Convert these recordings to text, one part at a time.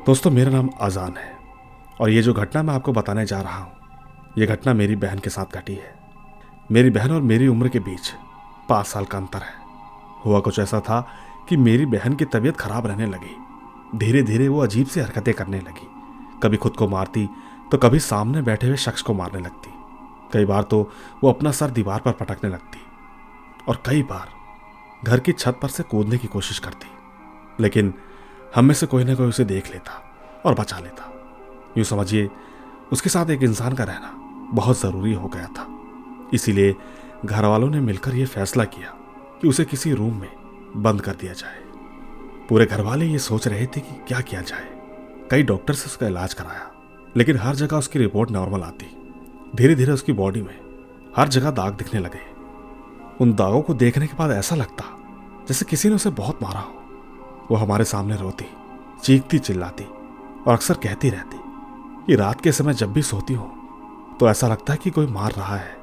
दोस्तों, मेरा नाम अजान है और ये जो घटना मैं आपको बताने जा रहा हूँ, ये घटना मेरी बहन के साथ घटी है। मेरी बहन और मेरी उम्र के बीच 5 साल का अंतर है। हुआ कुछ ऐसा था कि मेरी बहन की तबीयत खराब रहने लगी। धीरे धीरे वो अजीब सी हरकतें करने लगी। कभी खुद को मारती तो कभी सामने बैठे हुए शख्स को मारने लगती। कई बार तो वो अपना सर दीवार पर पटकने लगती और कई बार घर की छत पर से कूदने की कोशिश करती, लेकिन हम में से कोई ना कोई उसे देख लेता और बचा लेता। यूँ समझिए, उसके साथ एक इंसान का रहना बहुत ज़रूरी हो गया था। इसीलिए घर वालों ने मिलकर यह फैसला किया कि उसे किसी रूम में बंद कर दिया जाए। पूरे घर वाले ये सोच रहे थे कि क्या किया जाए। कई डॉक्टर से उसका इलाज कराया, लेकिन हर जगह उसकी रिपोर्ट नॉर्मल आती। धीरे धीरे उसकी बॉडी में हर जगह दाग दिखने लगे। उन दागों को देखने के बाद ऐसा लगता जैसे किसी ने उसे बहुत मारा हो। वो हमारे सामने रोती, चीखती चिल्लाती और अक्सर कहती रहती कि रात के समय जब भी सोती हूँ तो ऐसा लगता है कि कोई मार रहा है।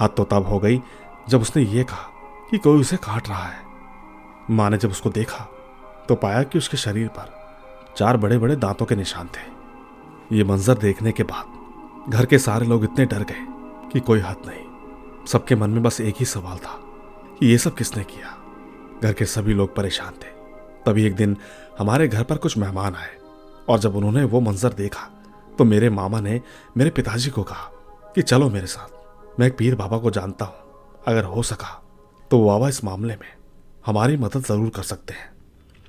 हद तो तब हो गई जब उसने ये कहा कि कोई उसे काट रहा है। माँ ने जब उसको देखा तो पाया कि उसके शरीर पर 4 बड़े बड़े दांतों के निशान थे। ये मंजर देखने के बाद घर के सारे लोग इतने डर गए कि कोई हद नहीं। सबके मन में बस एक ही सवाल था कि ये सब किसने किया। घर के सभी लोग परेशान थे। तभी एक दिन हमारे घर पर कुछ मेहमान आए और जब उन्होंने वो मंजर देखा तो मेरे मामा ने मेरे पिताजी को कहा कि चलो मेरे साथ, मैं एक पीर बाबा को जानता हूँ, अगर हो सका तो वो बाबा इस मामले में हमारी मदद ज़रूर कर सकते हैं।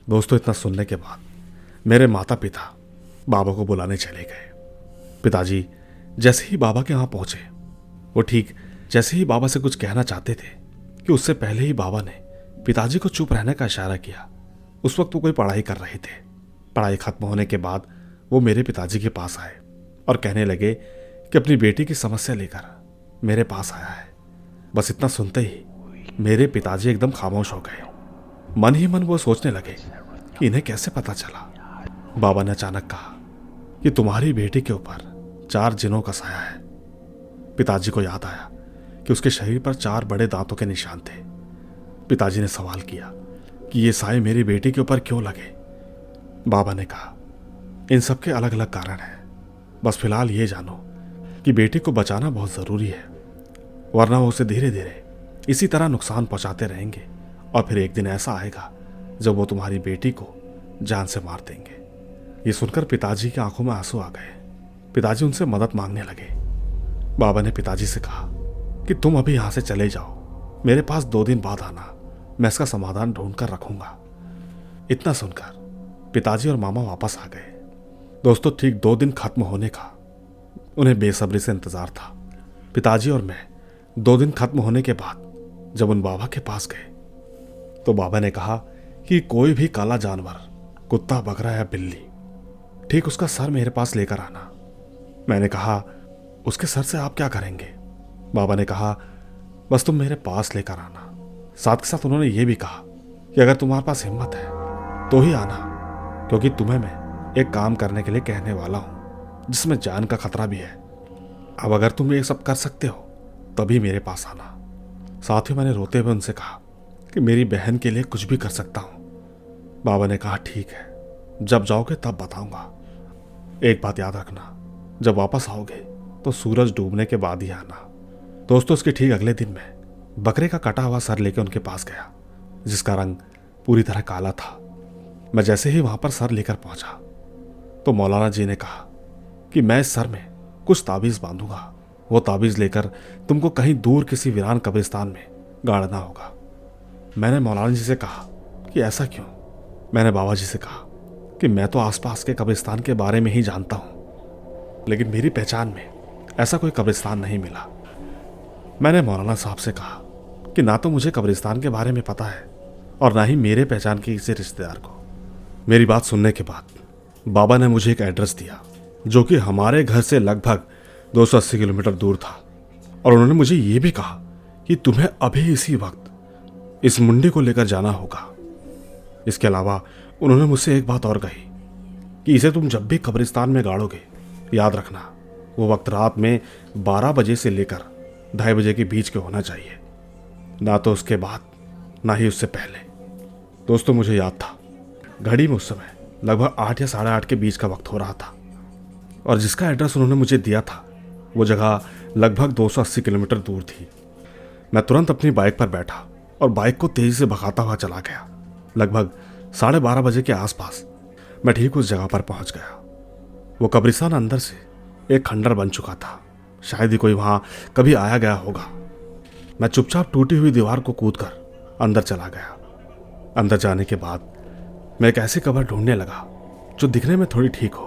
दोस्तों, इतना सुनने के बाद मेरे माता पिता बाबा को बुलाने चले गए। पिताजी जैसे ही बाबा के यहाँ पहुँचे, वो ठीक जैसे ही बाबा से कुछ कहना चाहते थे कि उससे पहले ही बाबा ने पिताजी को चुप रहने का इशारा किया। उस वक्त वो कोई पढ़ाई कर रहे थे। पढ़ाई खत्म होने के बाद वो मेरे पिताजी के पास आए और कहने लगे कि अपनी बेटी की समस्या लेकर मेरे पास आया है। बस इतना सुनते ही मेरे पिताजी एकदम खामोश हो गए। मन ही मन वो सोचने लगे कि इन्हें कैसे पता चला। बाबा ने अचानक कहा कि तुम्हारी बेटी के ऊपर 4 जिनों का साया है। पिताजी को याद आया कि उसके शरीर पर 4 बड़े दांतों के निशान थे। पिताजी ने सवाल किया कि ये साए मेरी बेटी के ऊपर क्यों लगे। बाबा ने कहा, इन सब के अलग अलग कारण हैं। बस फिलहाल ये जानो कि बेटी को बचाना बहुत ज़रूरी है, वरना वो उसे धीरे धीरे इसी तरह नुकसान पहुंचाते रहेंगे और फिर एक दिन ऐसा आएगा जब वो तुम्हारी बेटी को जान से मार देंगे। ये सुनकर पिताजी की आंखों में आंसू आ गए। पिताजी उनसे मदद मांगने लगे। बाबा ने पिताजी से कहा कि तुम अभी यहाँ से चले जाओ, मेरे पास 2 दिन बाद आना, मैं इसका समाधान ढूंढ कर रखूंगा। इतना सुनकर पिताजी और मामा वापस आ गए। दोस्तों, ठीक 2 दिन खत्म होने का उन्हें बेसब्री से इंतजार था। पिताजी और मैं 2 दिन खत्म होने के बाद जब उन बाबा के पास गए तो बाबा ने कहा कि कोई भी काला जानवर, कुत्ता, बकरा या बिल्ली, ठीक उसका सर मेरे पास लेकर आना। मैंने कहा, उसके सर से आप क्या करेंगे? बाबा ने कहा, बस तुम मेरे पास लेकर आना। साथ के साथ उन्होंने ये भी कहा कि अगर तुम्हारे पास हिम्मत है तो ही आना, क्योंकि तुम्हें मैं एक काम करने के लिए कहने वाला हूं जिसमें जान का खतरा भी है। अब अगर तुम ये सब कर सकते हो तभी मेरे पास आना। साथ ही मैंने रोते हुए उनसे कहा कि मेरी बहन के लिए कुछ भी कर सकता हूं। बाबा ने कहा, ठीक है, जब जाओगे तब बताऊंगा। एक बात याद रखना, जब वापस आओगे तो सूरज डूबने के बाद ही आना। दोस्तों, उसके ठीक अगले दिन मैं बकरे का कटा हुआ सर लेकर उनके पास गया, जिसका रंग पूरी तरह काला था। मैं जैसे ही वहां पर सर लेकर पहुंचा तो मौलाना जी ने कहा कि मैं इस सर में कुछ ताबीज़ बांधूंगा। वो ताबीज़ लेकर तुमको कहीं दूर किसी वीरान कब्रिस्तान में गाड़ना होगा। मैंने मौलाना जी से कहा कि ऐसा क्यों? मैंने बाबा जी से कहा कि मैं तो आसपास के कब्रिस्तान के बारे में ही जानता हूँ, लेकिन मेरी पहचान में ऐसा कोई कब्रिस्तान नहीं मिला। मैंने मौलाना साहब से कहा कि ना तो मुझे कब्रिस्तान के बारे में पता है और ना ही मेरे पहचान के किसी रिश्तेदार को। मेरी बात सुनने के बाद बाबा ने मुझे एक एड्रेस दिया जो कि हमारे घर से लगभग 280 किलोमीटर दूर था, और उन्होंने मुझे ये भी कहा कि तुम्हें अभी इसी वक्त इस मुंडे को लेकर जाना होगा। इसके अलावा उन्होंने मुझसे एक बात और कही कि इसे तुम जब भी कब्रिस्तान में गाड़ोगे, याद रखना वो वक्त रात में 12 बजे से लेकर 2:30 बजे के बीच के होना चाहिए, ना तो उसके बाद ना ही उससे पहले। दोस्तों, मुझे याद था घड़ी में उस समय लगभग 8 या 8:30 के बीच का वक्त हो रहा था और जिसका एड्रेस उन्होंने मुझे दिया था वो जगह लगभग 280 किलोमीटर दूर थी। मैं तुरंत अपनी बाइक पर बैठा और बाइक को तेजी से भगाता हुआ चला गया। लगभग 12:30 बजे के आसपास मैं ठीक उस जगह पर पहुंच गया। वो कब्रिस्तान अंदर से एक खंडर बन चुका था। शायद ही कोई वहां कभी आया गया होगा। मैं चुपचाप टूटी हुई दीवार को कूदकर अंदर चला गया। अंदर जाने के बाद मैं एक ऐसी कब्र ढूंढने लगा जो दिखने में थोड़ी ठीक हो,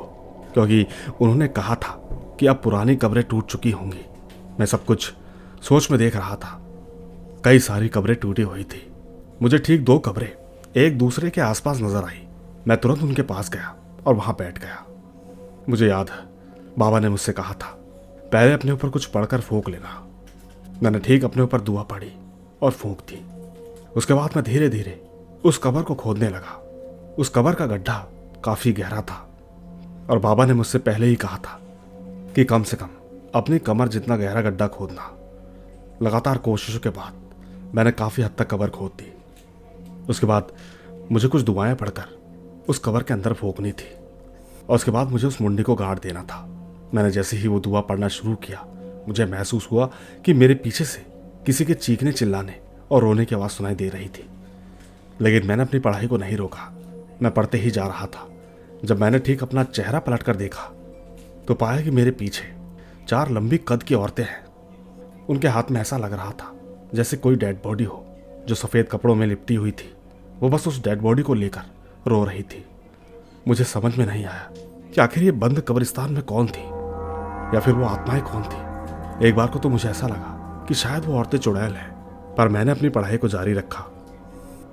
क्योंकि उन्होंने कहा था कि अब पुरानी कब्रें टूट चुकी होंगी। मैं सब कुछ सोच में देख रहा था। कई सारी कब्रें टूटी हुई थी। मुझे ठीक 2 कब्रें एक दूसरे के आसपास नजर आई। मैं तुरंत उनके पास गया और वहां बैठ गया। मुझे याद है बाबा ने मुझसे कहा था पहले अपने ऊपर कुछ पढ़कर फूंक लेना। मैंने ठीक अपने ऊपर दुआ पढ़ी और फूंक दी। उसके बाद मैं धीरे धीरे उस कब्र को खोदने लगा। उस कब्र का गड्ढा काफी गहरा था और बाबा ने मुझसे पहले ही कहा था कि कम से कम अपनी कमर जितना गहरा गड्ढा खोदना। लगातार कोशिशों के बाद मैंने काफी हद तक कब्र खोद दी। उसके बाद मुझे कुछ दुआएं पढ़कर उस कब्र के अंदर फूंकनी थी और उसके बाद मुझे उस मुंडी को गाड़ देना था। मैंने जैसे ही वो दुआ पढ़ना शुरू किया मुझे महसूस हुआ कि मेरे पीछे से किसी के चीखने चिल्लाने और रोने की आवाज़ सुनाई दे रही थी। लेकिन मैंने अपनी पढ़ाई को नहीं रोका। मैं पढ़ते ही जा रहा था। जब मैंने ठीक अपना चेहरा पलट कर देखा तो पाया कि मेरे पीछे 4 लंबी कद की औरतें हैं। उनके हाथ में ऐसा लग रहा था जैसे कोई डेड बॉडी हो जो सफ़ेद कपड़ों में लिपटी हुई थी। वो बस उस डेड बॉडी को लेकर रो रही थी। मुझे समझ में नहीं आया कि आखिर ये बंद कब्रिस्तान में कौन थी या फिर वो आत्माएं कौन थी। एक बार को तो मुझे ऐसा लगा कि शायद वो औरतें चुड़ैल हैं, पर मैंने अपनी पढ़ाई को जारी रखा।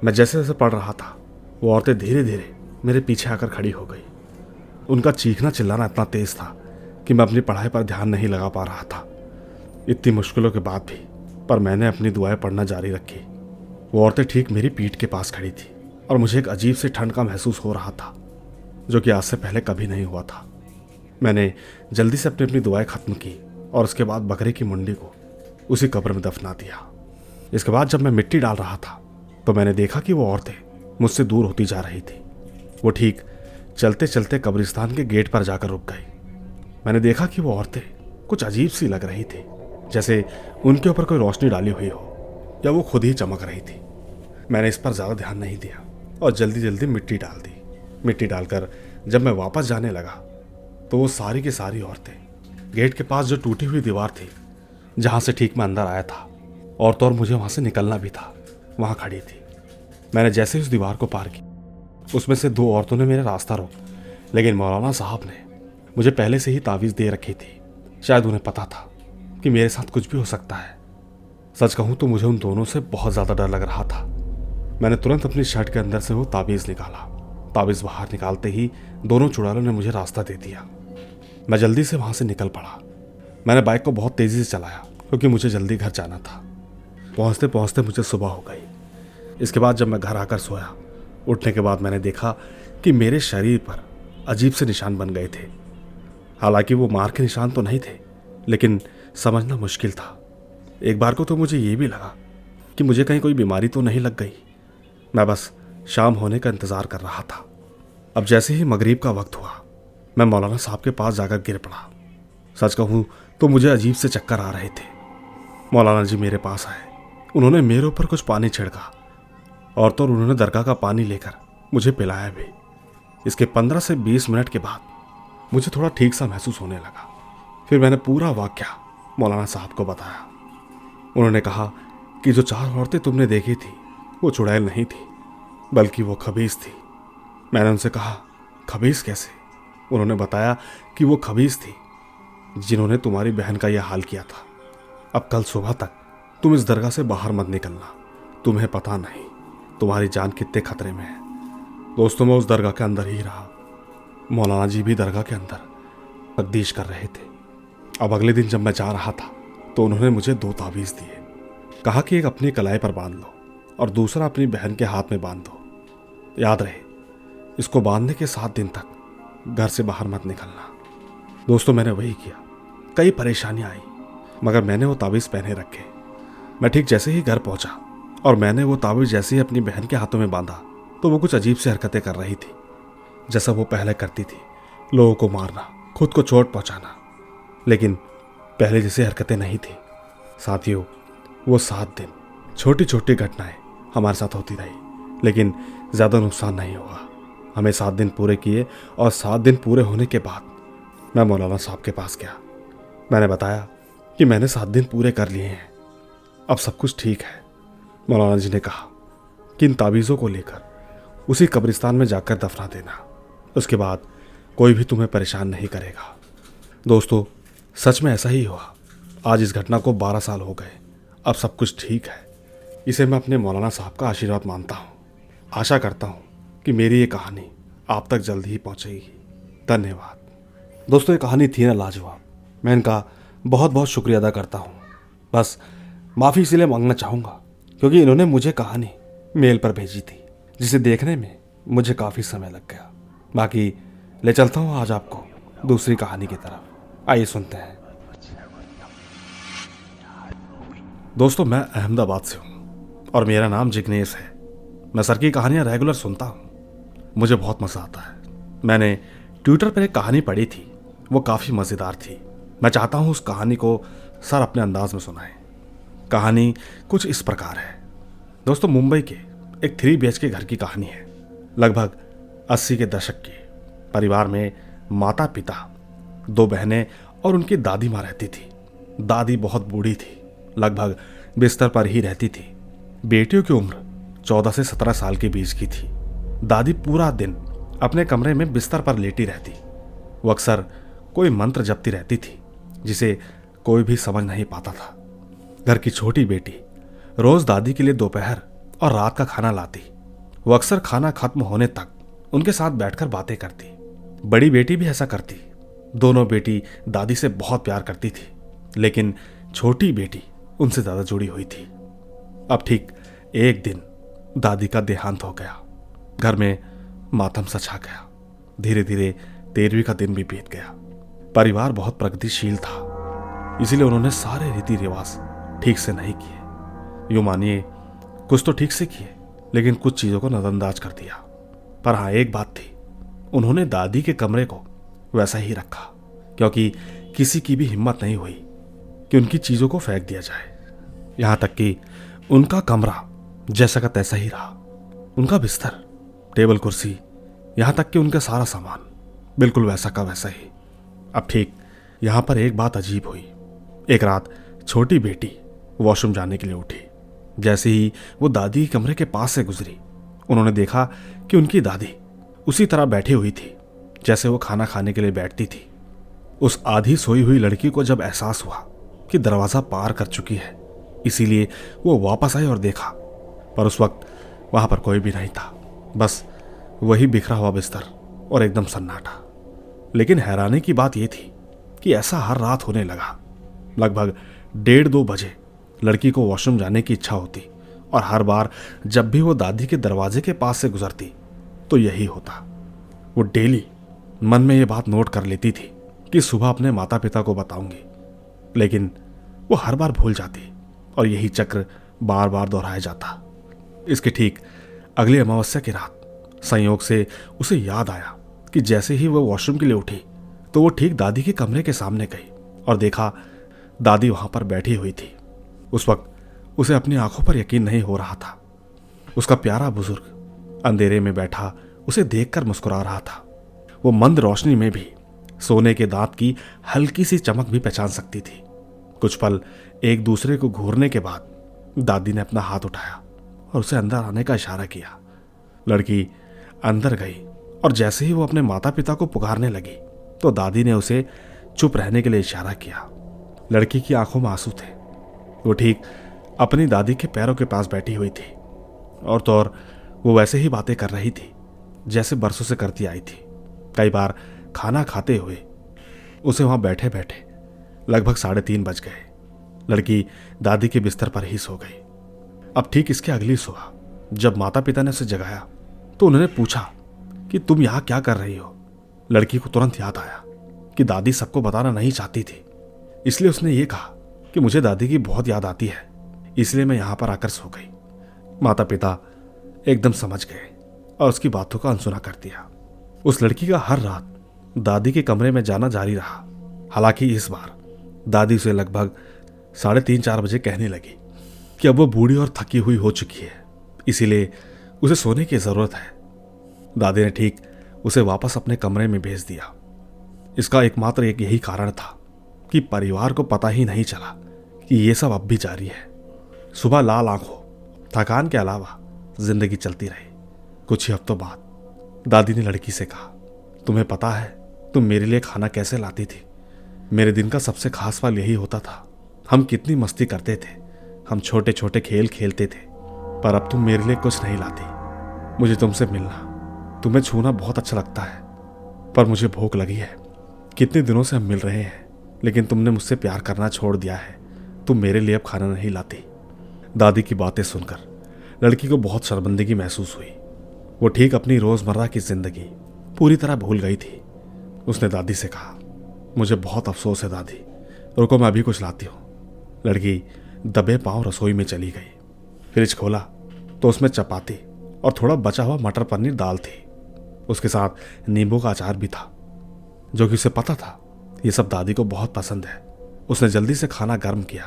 मैं जैसे जैसे पढ़ रहा था वो औरतें धीरे धीरे मेरे पीछे आकर खड़ी हो गई। उनका चीखना चिल्लाना इतना तेज था कि मैं अपनी पढ़ाई पर ध्यान नहीं लगा पा रहा था। इतनी मुश्किलों के बाद भी पर मैंने अपनी दुआएं पढ़ना जारी रखी। वो औरतें ठीक मेरी पीठ के पास खड़ी थी और मुझे एक अजीब से ठंड का महसूस हो रहा था जो कि आज से पहले कभी नहीं हुआ था। मैंने जल्दी से अपनी दुआएं खत्म की और उसके बाद बकरे की मुंडी को उसी कब्र में दफना दिया। इसके बाद जब मैं मिट्टी डाल रहा था तो मैंने देखा कि वो औरतें मुझसे दूर होती जा रही थी। वो ठीक चलते चलते कब्रिस्तान के गेट पर जाकर रुक गई। मैंने देखा कि वो औरतें कुछ अजीब सी लग रही थी, जैसे उनके ऊपर कोई रोशनी डाली हुई हो या वो खुद ही चमक रही थी। मैंने इस पर ज़्यादा ध्यान नहीं दिया और जल्दी जल्दी मिट्टी डाल दी। मिट्टी डालकर जब मैं वापस जाने लगा तो वो सारी की सारी औरतें गेट के पास जो टूटी हुई दीवार थी जहाँ से ठीक मैं अंदर आया था और तो और मुझे वहाँ से निकलना भी था, वहाँ खड़ी थी। मैंने जैसे उस दीवार को पार की उसमें से 2 औरतों ने मेरा रास्ता रोक, लेकिन मौलाना साहब ने मुझे पहले से ही तावीज़ दे रखी थी। शायद उन्हें पता था कि मेरे साथ कुछ भी हो सकता है। सच कहूँ तो मुझे उन दोनों से बहुत ज़्यादा डर लग रहा था। मैंने तुरंत अपनी शर्ट के अंदर से वो तावीज़ निकाला। तावीज़ बाहर निकालते ही दोनों चुड़ैलों ने मुझे रास्ता दे दिया। मैं जल्दी से वहाँ से निकल पड़ा। मैंने बाइक को बहुत तेज़ी से चलाया क्योंकि मुझे जल्दी घर जाना था। पहुँचते पहुँचते मुझे सुबह हो गई। इसके बाद जब मैं घर आकर सोया, उठने के बाद मैंने देखा कि मेरे शरीर पर अजीब से निशान बन गए थे। हालांकि वो मार के निशान तो नहीं थे, लेकिन समझना मुश्किल था। एक बार को तो मुझे ये भी लगा कि मुझे कहीं कोई बीमारी तो नहीं लग गई। मैं बस शाम होने का इंतज़ार कर रहा था। अब जैसे ही मगरिब का वक्त हुआ मैं मौलाना साहब के पास जाकर गिर पड़ा। सच कहूँ तो मुझे अजीब से चक्कर आ रहे थे। मौलाना जी मेरे पास आए। उन्होंने मेरे ऊपर कुछ पानी छिड़का और तो उन्होंने दरगाह का पानी लेकर मुझे पिलाया भी। इसके 15 से 20 मिनट के बाद मुझे थोड़ा ठीक सा महसूस होने लगा। फिर मैंने पूरा वाक़या मौलाना साहब को बताया। उन्होंने कहा कि जो 4 औरतें तुमने देखी थी वो चुड़ैल नहीं थी, बल्कि वो खबीस थी। मैंने उनसे कहा खबीस कैसे? उन्होंने बताया कि वो खबीस थी जिन्होंने तुम्हारी बहन का यह हाल किया था। अब कल सुबह तक तुम इस दरगाह से बाहर मत निकलना। तुम्हें पता नहीं तुम्हारी जान कितने खतरे में है। दोस्तों, मैं उस दरगाह के अंदर ही रहा। मौलाना जी भी दरगाह के अंदर तकदीश कर रहे थे। अब अगले दिन जब मैं जा रहा था तो उन्होंने मुझे 2 तावीज़ दिए। कहा कि एक अपनी कलाई पर बांध लो और दूसरा अपनी बहन के हाथ में बांध दो। याद रहे, इसको बांधने के 7 दिन तक घर से बाहर मत निकलना। दोस्तों, मैंने वही किया। कई परेशानियां आई, मगर मैंने वो तावीज़ पहने रखे। मैं ठीक जैसे ही घर पहुंचा और मैंने वो तावीज़ जैसे ही अपनी बहन के हाथों में बांधा तो वो कुछ अजीब सी हरकतें कर रही थी। जैसा वो पहले करती थी, लोगों को मारना, खुद को चोट पहुंचाना। लेकिन पहले जैसी हरकतें नहीं थी। साथियों, वो 7 दिन छोटी छोटी घटनाएं हमारे साथ होती रही, लेकिन ज़्यादा नुकसान नहीं हुआ। हमें 7 दिन पूरे किए और 7 दिन पूरे होने के बाद मैं मौलाना साहब के पास गया। मैंने बताया कि मैंने 7 दिन पूरे कर लिए हैं, अब सब कुछ ठीक है। मौलाना जी ने कहा कि इन तावीज़ों को लेकर उसी कब्रिस्तान में जाकर दफना देना, उसके बाद कोई भी तुम्हें परेशान नहीं करेगा। दोस्तों, सच में ऐसा ही हुआ। आज इस घटना को 12 साल हो गए, अब सब कुछ ठीक है। इसे मैं अपने मौलाना साहब का आशीर्वाद मानता हूँ। आशा करता हूँ कि मेरी ये कहानी आप तक जल्दी ही पहुँचेगी। धन्यवाद। दोस्तों, ये कहानी थी ना लाजवाब। मैं इनका बहुत बहुत शुक्रिया अदा करता हूँ। बस माफ़ी इसलिए मांगना चाहूँगा क्योंकि इन्होंने मुझे कहानी मेल पर भेजी थी, जिसे देखने में मुझे काफ़ी समय लग गया। बाकी ले चलता हूँ आज आपको दूसरी कहानी की तरफ। आइए सुनते हैं। दोस्तों, मैं अहमदाबाद से हूँ और मेरा नाम जिग्नेश है। मैं सर की कहानियाँ रेगुलर सुनता हूँ, मुझे बहुत मज़ा आता है। मैंने ट्विटर पर एक कहानी पढ़ी थी, वो काफ़ी मज़ेदार थी। मैं चाहता हूँ उस कहानी को सर अपने अंदाज में सुनाएं। कहानी कुछ इस प्रकार है। दोस्तों, मुंबई के एक 3 BHK घर की कहानी है। लगभग 80 के दशक की। परिवार में माता पिता, 2 बहनें और उनकी दादी माँ रहती थी। दादी बहुत बूढ़ी थी, लगभग बिस्तर पर ही रहती थी। बेटियों की उम्र 14 से 17 साल के बीच की थी। दादी पूरा दिन अपने कमरे में बिस्तर पर लेटी रहती। वो अक्सर कोई मंत्र जपती रहती थी जिसे कोई भी समझ नहीं पाता था। घर की छोटी बेटी रोज दादी के लिए दोपहर और रात का खाना लाती। वो अक्सर खाना खत्म होने तक उनके साथ बैठकर बातें करती। बड़ी बेटी भी ऐसा करती। दोनों बेटी दादी से बहुत प्यार करती थी, लेकिन छोटी बेटी उनसे ज्यादा जुड़ी हुई थी। अब ठीक एक दिन दादी का देहांत हो गया। घर में मातम सा छा गया। धीरे धीरे 13वीं का दिन भी बीत गया। परिवार बहुत प्रगतिशील था, इसीलिए उन्होंने सारे रीति रिवाज ठीक से नहीं किए। यूं मानिए कुछ तो ठीक से किए, लेकिन कुछ चीजों को नजरअंदाज कर दिया। पर हाँ, एक बात थी, उन्होंने दादी के कमरे को वैसा ही रखा, क्योंकि किसी की भी हिम्मत नहीं हुई कि उनकी चीजों को फेंक दिया जाए। यहां तक कि उनका कमरा जैसा का तैसा ही रहा। उनका बिस्तर, टेबल, कुर्सी, यहां तक कि उनका सारा सामान बिल्कुल वैसा का वैसा ही। अब ठीक यहां पर एक बात अजीब हुई। एक रात छोटी बेटी वॉशरूम जाने के लिए उठी। जैसे ही वो दादी के कमरे के पास से गुजरी, उन्होंने देखा कि उनकी दादी उसी तरह बैठी हुई थी जैसे वो खाना खाने के लिए बैठती थी। उस आधी सोई हुई लड़की को जब एहसास हुआ कि दरवाजा पार कर चुकी है, इसीलिए वो वापस आई और देखा, पर उस वक्त वहां पर कोई भी नहीं था। बस वही बिखरा हुआ बिस्तर और एकदम सन्नाटा। लेकिन हैरानी की बात यह थी कि ऐसा हर रात होने लगा। लगभग 1:30-2 बजे लड़की को वॉशरूम जाने की इच्छा होती और हर बार जब भी वो दादी के दरवाजे के पास से गुजरती तो यही होता। वो डेली मन में ये बात नोट कर लेती थी कि सुबह अपने माता पिता को बताऊंगी, लेकिन वो हर बार भूल जाती और यही चक्र बार बार दोहराया जाता। इसके ठीक अगली अमावस्या की रात संयोग से उसे याद आया कि जैसे ही वो वॉशरूम के लिए उठी तो वो ठीक दादी के कमरे के सामने गई और देखा दादी वहां पर बैठी हुई थी। उस वक्त उसे अपनी आंखों पर यकीन नहीं हो रहा था। उसका प्यारा बुजुर्ग अंधेरे में बैठा उसे देखकर मुस्कुरा रहा था। वो मंद रोशनी में भी सोने के दांत की हल्की सी चमक भी पहचान सकती थी। कुछ पल एक दूसरे को घूरने के बाद दादी ने अपना हाथ उठाया और उसे अंदर आने का इशारा किया। लड़की अंदर गई और जैसे ही वो अपने माता पिता को पुकारने लगी तो दादी ने उसे चुप रहने के लिए इशारा किया। लड़की की आंखों में आंसू थे। वो ठीक अपनी दादी के पैरों के पास बैठी हुई थी और तो और वो वैसे ही बातें कर रही थी जैसे बरसों से करती आई थी। कई बार खाना खाते हुए उसे वहां बैठे बैठे लगभग 3:30 बज गए। लड़की दादी के बिस्तर पर ही सो गई। अब ठीक इसके अगली सुबह जब माता पिता ने उसे जगाया तो उन्होंने पूछा कि तुम यहां क्या कर रही हो। लड़की को तुरंत याद आया कि दादी सबको बताना नहीं चाहती थी, इसलिए उसने ये कहा कि मुझे दादी की बहुत याद आती है, इसलिए मैं यहां पर आकर सो गई। माता पिता एकदम समझ गए और उसकी बातों का अनसुना कर दिया। उस लड़की का हर रात दादी के कमरे में जाना जारी रहा। हालांकि इस बार दादी उसे लगभग 3:30-4 बजे कहने लगी कि अब वो बूढ़ी और थकी हुई हो चुकी है, इसीलिए उसे सोने की ज़रूरत है। दादी ने ठीक उसे वापस अपने कमरे में भेज दिया। इसका एकमात्र एक यही कारण था कि परिवार को पता ही नहीं चला कि ये सब अब भी जारी है। सुबह लाल आंखों, थकान के अलावा जिंदगी चलती रही। कुछ ही हफ्तों बाद दादी ने लड़की से कहा, तुम्हें पता है तुम मेरे लिए खाना कैसे लाती थी? मेरे दिन का सबसे खास पल यही होता था। हम कितनी मस्ती करते थे, हम छोटे छोटे खेल खेलते थे, पर अब तुम मेरे लिए कुछ नहीं लाती। मुझे तुमसे मिलना, तुम्हें छूना बहुत अच्छा लगता है, पर मुझे भूख लगी है। कितने दिनों से हम मिल रहे हैं, लेकिन तुमने मुझसे प्यार करना छोड़ दिया है। तुम मेरे लिए अब खाना नहीं लाती। दादी की बातें सुनकर लड़की को बहुत शर्मिंदगी महसूस हुई। वो ठीक अपनी रोज़मर्रा की जिंदगी पूरी तरह भूल गई थी। उसने दादी से कहा, मुझे बहुत अफसोस है दादी, रुको मैं अभी कुछ लाती हूँ। लड़की दबे पांव रसोई में चली गई। फ्रिज खोला तो उसमें चपाती और थोड़ा बचा हुआ मटर पनीर दाल थी। उसके साथ नींबू का अचार भी था, जो कि उसे पता था ये सब दादी को बहुत पसंद है। उसने जल्दी से खाना गर्म किया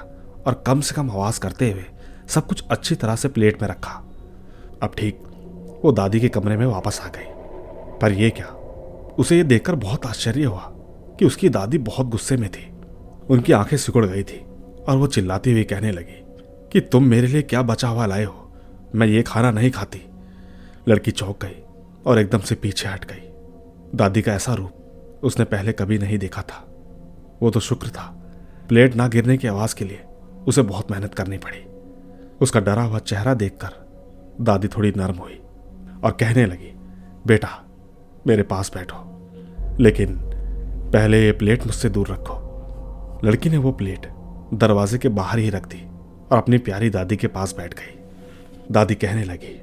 और कम से कम आवाज करते हुए सब कुछ अच्छी तरह से प्लेट में रखा। अब ठीक वो दादी के कमरे में वापस आ गई। पर यह क्या, उसे ये देखकर बहुत आश्चर्य हुआ कि उसकी दादी बहुत गुस्से में थी। उनकी आंखें सिकुड़ गई थी और वो चिल्लाती हुई कहने लगी कि तुम मेरे लिए क्या बचा हुआ लाए हो, मैं ये खाना नहीं खाती। लड़की चौंक गई और एकदम से पीछे हट गई। दादी का ऐसा रूप उसने पहले कभी नहीं देखा था। वो तो शुक्र था, प्लेट ना गिरने की आवाज के लिए उसे बहुत मेहनत करनी पड़ी। उसका डरा हुआ चेहरा देखकर दादी थोड़ी नरम हुई और कहने लगी, बेटा मेरे पास बैठो, लेकिन पहले ये प्लेट मुझसे दूर रखो। लड़की ने वो प्लेट दरवाजे के बाहर ही रख दी और अपनी प्यारी दादी के पास बैठ गई। दादी कहने लगी,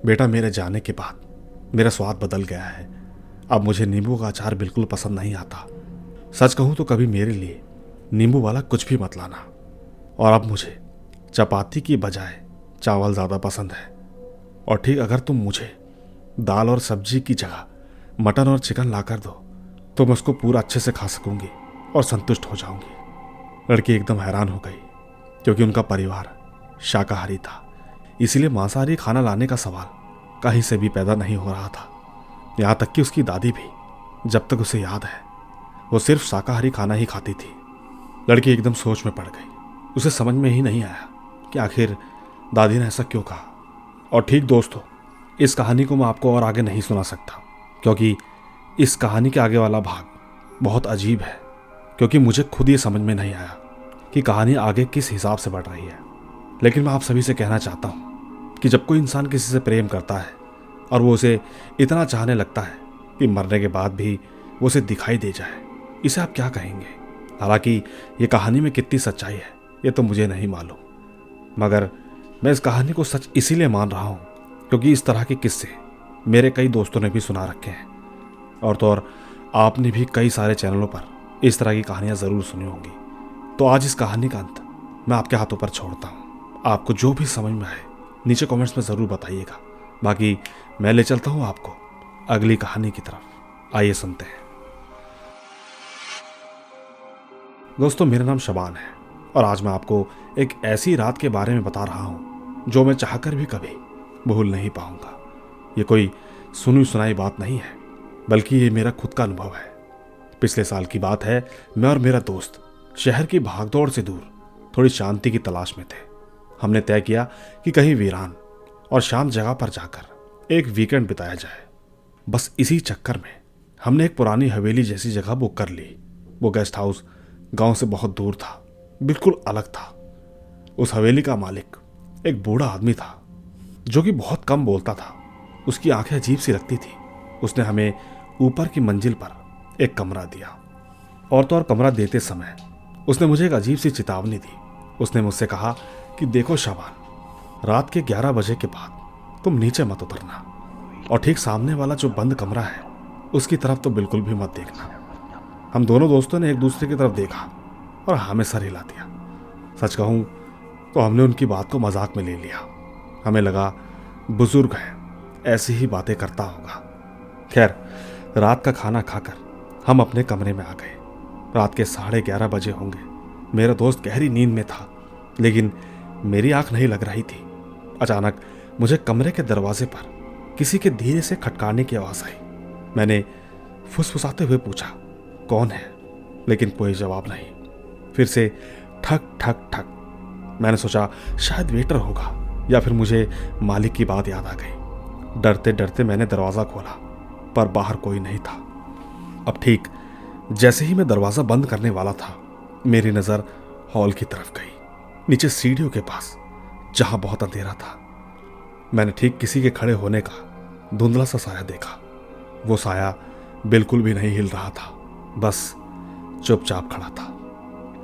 बेटा मेरे जाने के बाद मेरा स्वाद बदल गया है। अब मुझे नींबू का अचार बिल्कुल पसंद नहीं आता। सच कहूं तो कभी मेरे लिए नींबू वाला कुछ भी मत लाना। और अब मुझे चपाती की बजाय चावल ज़्यादा पसंद है। और ठीक अगर तुम मुझे दाल और सब्जी की जगह मटन और चिकन ला कर दो तो मैं उसको पूरा अच्छे से खा सकूंगी और संतुष्ट हो जाऊंगी। लड़की एकदम हैरान हो गई, क्योंकि उनका परिवार शाकाहारी था, इसलिए मांसाहारी खाना लाने का सवाल कहीं से भी पैदा नहीं हो रहा था। यहाँ तक कि उसकी दादी भी, जब तक उसे याद है, वो सिर्फ शाकाहारी खाना ही खाती थी। लड़की एकदम सोच में पड़ गई। उसे समझ में ही नहीं आया कि आखिर दादी ने ऐसा क्यों कहा। और ठीक दोस्तों, इस कहानी को मैं आपको और आगे नहीं सुना सकता, क्योंकि इस कहानी के आगे वाला भाग बहुत अजीब है। क्योंकि मुझे खुद ये समझ में नहीं आया कि कहानी आगे किस हिसाब से बढ़ रही है। लेकिन मैं आप सभी से कहना चाहता हूँ कि जब कोई इंसान किसी से प्रेम करता है और वो उसे इतना चाहने लगता है कि मरने के बाद भी वो उसे दिखाई दे जाए, इसे आप क्या कहेंगे? हालांकि ये कहानी में कितनी सच्चाई है ये तो मुझे नहीं मालूम, मगर मैं इस कहानी को सच इसीलिए मान रहा हूँ क्योंकि इस तरह के किस्से मेरे कई दोस्तों ने भी सुना रखे हैं। और तो और आपने भी कई सारे चैनलों पर इस तरह की कहानियाँ ज़रूर सुनी होंगी। तो आज इस कहानी का अंत मैं आपके हाथों पर छोड़ता हूँ। आपको जो भी समझ में आए नीचे कमेंट्स में ज़रूर बताइएगा। बाकी मैं ले चलता हूँ आपको अगली कहानी की तरफ। आइए सुनते हैं। दोस्तों, मेरा नाम शबान है और आज मैं आपको एक ऐसी रात के बारे में बता रहा हूँ जो मैं चाहकर भी कभी भूल नहीं पाऊंगा। ये कोई सुनी सुनाई बात नहीं है, बल्कि ये मेरा खुद का अनुभव है। पिछले साल की बात है, मैं और मेरा दोस्त शहर की भागदौड़ से दूर थोड़ी शांति की तलाश में थे। हमने तय किया कि कहीं वीरान और शांत जगह पर जाकर एक वीकेंड बिताया जाए। बस इसी चक्कर में हमने एक पुरानी हवेली जैसी जगह बुक कर ली। वो गेस्ट हाउस गांव से बहुत दूर था, बिल्कुल अलग था। उस हवेली का मालिक एक बूढ़ा आदमी था जो कि बहुत कम बोलता था। उसकी आंखें अजीब सी लगती थी। उसने हमें ऊपर की मंजिल पर एक कमरा दिया और तो और कमरा देते समय उसने मुझे एक अजीब सी चेतावनी दी। उसने मुझसे कहा कि देखो शाबान, रात के 11 बजे के बाद तुम नीचे मत उतरना और ठीक सामने वाला जो बंद कमरा है उसकी तरफ तो बिल्कुल भी मत देखना। हम दोनों दोस्तों ने एक दूसरे की तरफ देखा और हमें सर हिला दिया। सच कहूँ तो हमने उनकी बात को मजाक में ले लिया। हमें लगा बुजुर्ग है, ऐसी ही बातें करता होगा। खैर, रात का खाना खाकर हम अपने कमरे में आ गए। रात के 11:30 बजे होंगे। मेरा दोस्त गहरी नींद में था, लेकिन मेरी आंख नहीं लग रही थी। अचानक मुझे कमरे के दरवाजे पर किसी के धीरे से खटकाने की आवाज आई। मैंने फुसफुसाते हुए पूछा, कौन है? लेकिन कोई जवाब नहीं। फिर से ठक ठक ठक। मैंने सोचा शायद वेटर होगा या फिर मुझे मालिक की बात याद आ गई। डरते डरते मैंने दरवाज़ा खोला, पर बाहर कोई नहीं था। अब ठीक जैसे ही मैं दरवाज़ा बंद करने वाला था, मेरी नज़र हॉल की तरफ गई, नीचे सीढ़ियों के पास, जहां बहुत अंधेरा था। मैंने ठीक किसी के खड़े होने का धुंधला सा साया देखा। वो साया बिल्कुल भी नहीं हिल रहा था, बस चुपचाप खड़ा था।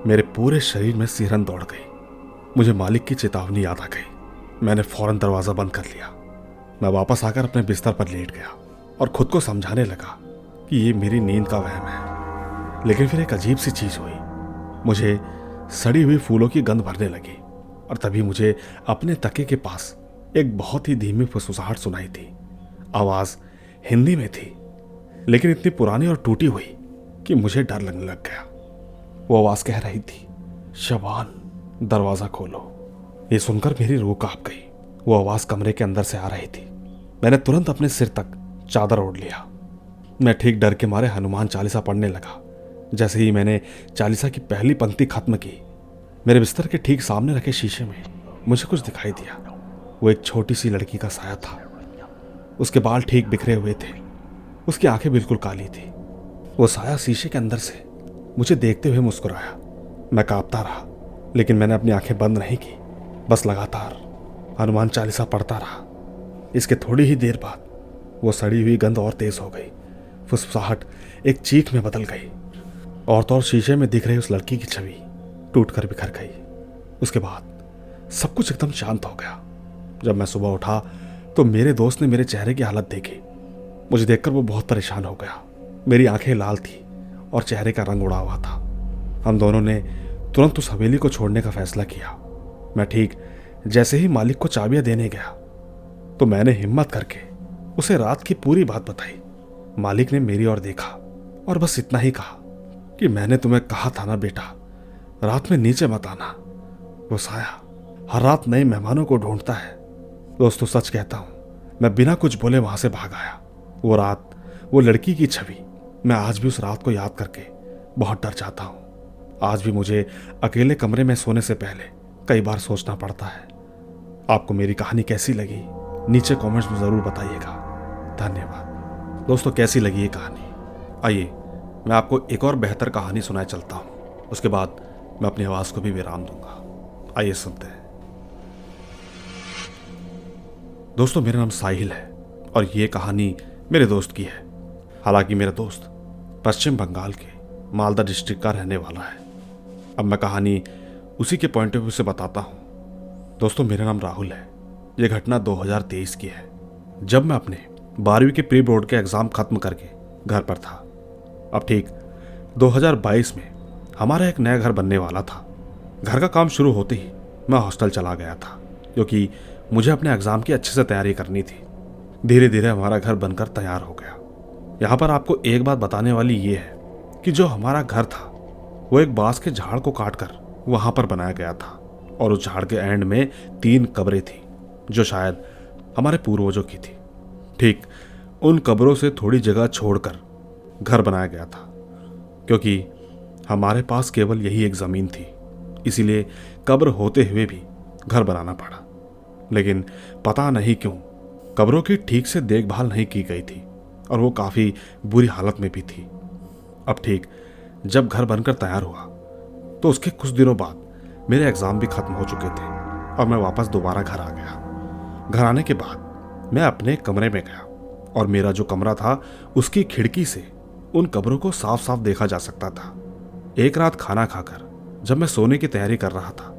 मेरे पूरे शरीर में सिहरन दौड़ गई। मुझे मालिक की चेतावनी याद आ गई। मैंने फौरन दरवाज़ा बंद कर लिया। मैं वापस आकर अपने बिस्तर पर लेट गया और खुद को समझाने लगा कि ये मेरी नींद का वहम है। लेकिन फिर एक अजीब सी चीज़ हुई। मुझे सड़ी हुई फूलों की गंध भरने लगी और तभी मुझे अपने तके के पास एक बहुत ही धीमी फुसफुसाहट सुनाई थी। आवाज़ हिंदी में थी, लेकिन इतनी पुरानी और टूटी हुई कि मुझे डर लगने लग गया। वो आवाज़ कह रही थी, शबान दरवाज़ा खोलो। ये सुनकर मेरी रूह कांप गई। वो आवाज़ कमरे के अंदर से आ रही थी। मैंने तुरंत अपने सिर तक चादर ओढ़ लिया। मैं ठीक डर के मारे हनुमान चालीसा पढ़ने लगा। जैसे ही मैंने चालीसा की पहली पंक्ति खत्म की, मेरे बिस्तर के ठीक सामने रखे शीशे में मुझे कुछ दिखाई दिया। वो एक छोटी सी लड़की का साया था। उसके बाल ठीक बिखरे हुए थे, उसकी आंखें बिल्कुल काली थी। वो साया शीशे के अंदर से मुझे देखते हुए मुस्कुराया। मैं कांपता रहा, लेकिन मैंने अपनी आंखें बंद नहीं की, बस लगातार हनुमान चालीसा पढ़ता रहा। इसके थोड़ी ही देर बाद वो सड़ी हुई गंध और तेज हो गई। फुसफुसाहट एक चीख में बदल गई और तो और शीशे में दिख रही उस लड़की की छवि टूटकर बिखर गई। उसके बाद सब कुछ एकदम शांत हो गया। जब मैं सुबह उठा तो मेरे दोस्त ने मेरे चेहरे की हालत देखी। मुझे देखकर वो बहुत परेशान हो गया। मेरी आंखें लाल थी और चेहरे का रंग उड़ा हुआ था। हम दोनों ने तुरंत उस हवेली को छोड़ने का फैसला किया। मैं ठीक जैसे ही मालिक को चाबियां देने गया तो मैंने हिम्मत करके उसे रात की पूरी बात बताई। मालिक ने मेरी ओर देखा और बस इतना ही कहा कि मैंने तुम्हें कहा था ना बेटा, रात में नीचे मत आना। वो साया हर रात नए मेहमानों को ढूंढता है। दोस्तों सच कहता हूं, मैं बिना कुछ बोले वहां से भाग आया। वो रात, वो लड़की की छवि, मैं आज भी उस रात को याद करके बहुत डर जाता हूं। आज भी मुझे अकेले कमरे में सोने से पहले कई बार सोचना पड़ता है। आपको मेरी कहानी कैसी लगी नीचे कमेंट्स में ज़रूर बताइएगा। धन्यवाद। दोस्तों कैसी लगी ये कहानी? आइए मैं आपको एक और बेहतर कहानी सुनाए चलता हूँ। उसके बाद मैं अपनी आवाज़ को भी विराम दूंगा। आइए सुनते हैं। दोस्तों मेरा नाम साहिल है और ये कहानी मेरे दोस्त की है। हालांकि मेरा दोस्त पश्चिम बंगाल के मालदा डिस्ट्रिक्ट का रहने वाला है। अब मैं कहानी उसी के पॉइंट ऑफ व्यू से बताता हूँ। दोस्तों मेरा नाम राहुल है। यह घटना 2023 की है, जब मैं अपने 12वीं के प्री बोर्ड के एग्ज़ाम खत्म करके घर पर था। अब ठीक 2022 में हमारा एक नया घर बनने वाला था। घर का काम शुरू होते ही मैं हॉस्टल चला गया था, क्योंकि मुझे अपने एग्ज़ाम की अच्छे से तैयारी करनी थी। धीरे धीरे हमारा घर बनकर तैयार हो गया। यहाँ पर आपको एक बात बताने वाली ये है कि जो हमारा घर था वो एक बांस के झाड़ को काटकर वहाँ पर बनाया गया था, और उस झाड़ के एंड में 3 कब्रें थी जो शायद हमारे पूर्वजों की थी। ठीक उन कब्रों से थोड़ी जगह छोड़कर घर बनाया गया था, क्योंकि हमारे पास केवल यही एक ज़मीन थी। इसीलिए कब्र होते हुए भी घर बनाना पड़ा। लेकिन पता नहीं क्यों कब्रों की ठीक से देखभाल नहीं की गई थी और वो काफ़ी बुरी हालत में भी थी। अब ठीक जब घर बनकर तैयार हुआ तो उसके कुछ दिनों बाद मेरे एग्ज़ाम भी ख़त्म हो चुके थे और मैं वापस दोबारा घर आ गया। घर आने के बाद मैं अपने कमरे में गया और मेरा जो कमरा था उसकी खिड़की से उन कब्रों को साफ साफ देखा जा सकता था। एक रात खाना खाकर जब मैं सोने की तैयारी कर रहा था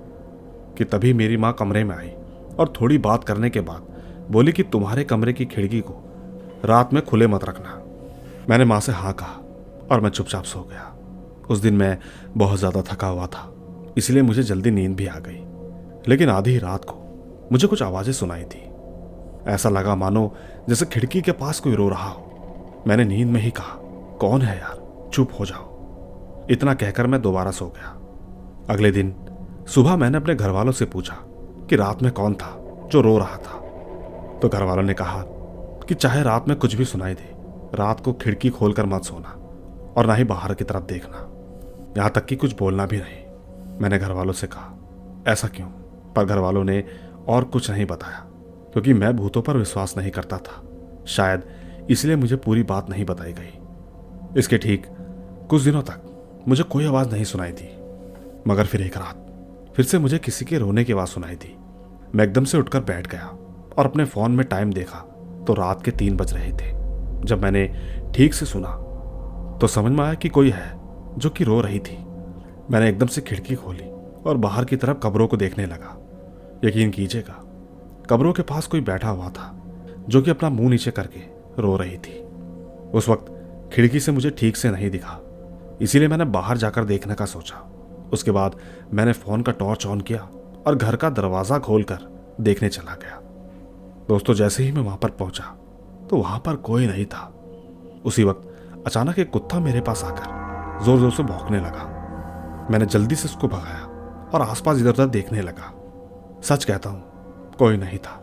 कि तभी मेरी माँ कमरे में आई और थोड़ी बात करने के बाद बोली कि तुम्हारे कमरे की खिड़की को रात में खुले मत रखना। मैंने माँ से हाँ कहा और मैं चुपचाप सो गया। उस दिन मैं बहुत ज़्यादा थका हुआ था, इसलिए मुझे जल्दी नींद भी आ गई। लेकिन आधी रात को मुझे कुछ आवाज़ें सुनाई थी। ऐसा लगा मानो जैसे खिड़की के पास कोई रो रहा हो। मैंने नींद में ही कहा, कौन है यार, चुप हो जाओ। इतना कहकर मैं दोबारा सो गया। अगले दिन सुबह मैंने अपने घर वालों से पूछा कि रात में कौन था जो रो रहा था। तो घर वालों ने कहा कि चाहे रात में कुछ भी सुनाई दे, रात को खिड़की खोलकर मत सोना और ना ही बाहर की तरफ देखना, यहां तक कि कुछ बोलना भी नहीं। मैंने घर वालों से कहा, ऐसा क्यों? पर घर वालों ने और कुछ नहीं बताया, क्योंकि मैं भूतों पर विश्वास नहीं करता था। शायद इसलिए मुझे पूरी बात नहीं बताई गई। इसके ठीक कुछ दिनों तक मुझे कोई आवाज नहीं सुनाई दी, मगर फिर एक रात फिर से मुझे किसी के रोने की आवाज सुनाई दी। मैं एकदम से उठकर बैठ गया और अपने फोन में टाइम देखा तो रात के 3 बज रहे थे। जब मैंने ठीक से सुना तो समझ में आया कि कोई है जो कि रो रही थी। मैंने एकदम से खिड़की खोली और बाहर की तरफ कब्रों को देखने लगा। यकीन कीजिएगा, कब्रों के पास कोई बैठा हुआ था जो कि अपना मुंह नीचे करके रो रही थी। उस वक्त खिड़की से मुझे ठीक से नहीं दिखा, इसीलिए मैंने बाहर जाकर देखने का सोचा। उसके बाद मैंने फोन का टॉर्च ऑन किया और घर का दरवाजा खोलकर देखने चला गया। दोस्तों, जैसे ही मैं वहां पर पहुंचा तो वहां पर कोई नहीं था। उसी वक्त अचानक एक कुत्ता मेरे पास आकर जोर जोर से भौंकने लगा। मैंने जल्दी से उसको भगाया और आसपास इधर उधर देखने लगा। सच कहता हूं, कोई नहीं था।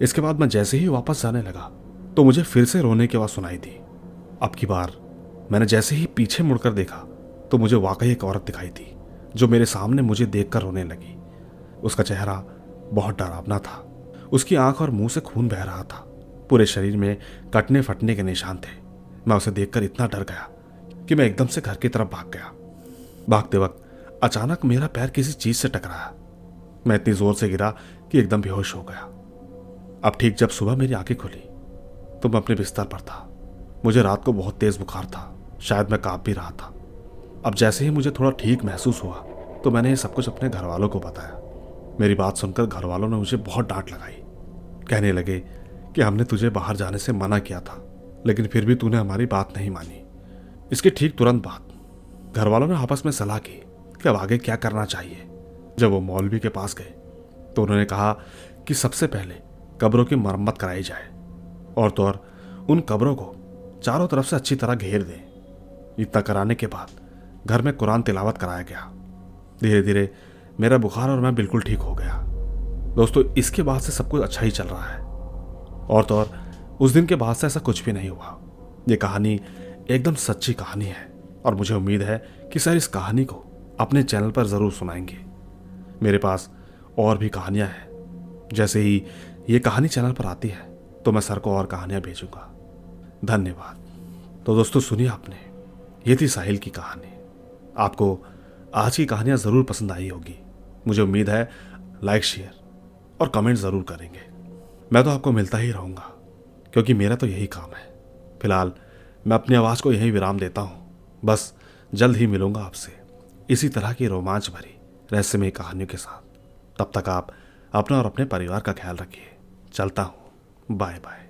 इसके बाद मैं जैसे ही वापस जाने लगा तो मुझे फिर से रोने की आवाज सुनाई दी। अब की बार मैंने जैसे ही पीछे मुड़कर देखा तो मुझे वाकई एक औरत दिखाई थी जो मेरे सामने मुझे देखकर रोने लगी। उसका चेहरा बहुत डरावना था। उसकी आंख और मुंह से खून बह रहा था। पूरे शरीर में कटने फटने के निशान थे। मैं उसे देखकर इतना डर गया कि मैं एकदम से घर की तरफ भाग गया। भागते वक्त अचानक मेरा पैर किसी चीज से टकराया। मैं इतनी जोर से गिरा कि एकदम बेहोश हो गया। अब ठीक जब सुबह मेरी आंखें खुली तो मैं अपने बिस्तर पर था। मुझे रात को बहुत तेज बुखार था, शायद मैं कांप भी रहा था। अब जैसे ही मुझे थोड़ा ठीक महसूस हुआ तो मैंने ये सब कुछ अपने घर वालों को बताया। मेरी बात सुनकर घर वालों ने मुझे बहुत डांट लगाई। कहने लगे कि हमने तुझे बाहर जाने से मना किया था, लेकिन फिर भी तूने हमारी बात नहीं मानी। इसके ठीक तुरंत बाद घर वालों ने आपस में सलाह की कि अब आगे क्या करना चाहिए। जब वो मौलवी के पास गए तो उन्होंने कहा कि सबसे पहले कब्रों की मरम्मत कराई जाए और तो और उन कब्रों को चारों तरफ से अच्छी तरह घेर दें। इतना कराने के बाद घर में कुरान तिलावत कराया गया। धीरे धीरे मेरा बुखार और मैं बिल्कुल ठीक हो गया। दोस्तों, इसके बाद से सब कुछ अच्छा ही चल रहा है और तो और उस दिन के बाद से ऐसा कुछ भी नहीं हुआ। ये कहानी एकदम सच्ची कहानी है और मुझे उम्मीद है कि सर इस कहानी को अपने चैनल पर ज़रूर सुनाएंगे। मेरे पास और भी कहानियां हैं। जैसे ही ये कहानी चैनल पर आती है तो मैं सर को और कहानियां भेजूंगा। धन्यवाद। तो दोस्तों, सुनिए आपने, ये थी साहिल की कहानी। आपको आज की कहानियां ज़रूर पसंद आई होगी। मुझे उम्मीद है लाइक, शेयर और कमेंट ज़रूर करेंगे। मैं तो आपको मिलता ही रहूँगा क्योंकि मेरा तो यही काम है। फिलहाल मैं अपनी आवाज़ को यहीं विराम देता हूँ। बस जल्द ही मिलूंगा आपसे इसी तरह की रोमांच भरी रहस्यमय कहानियों के साथ। तब तक आप अपना और अपने परिवार का ख्याल रखिए। चलता हूँ। Bye bye.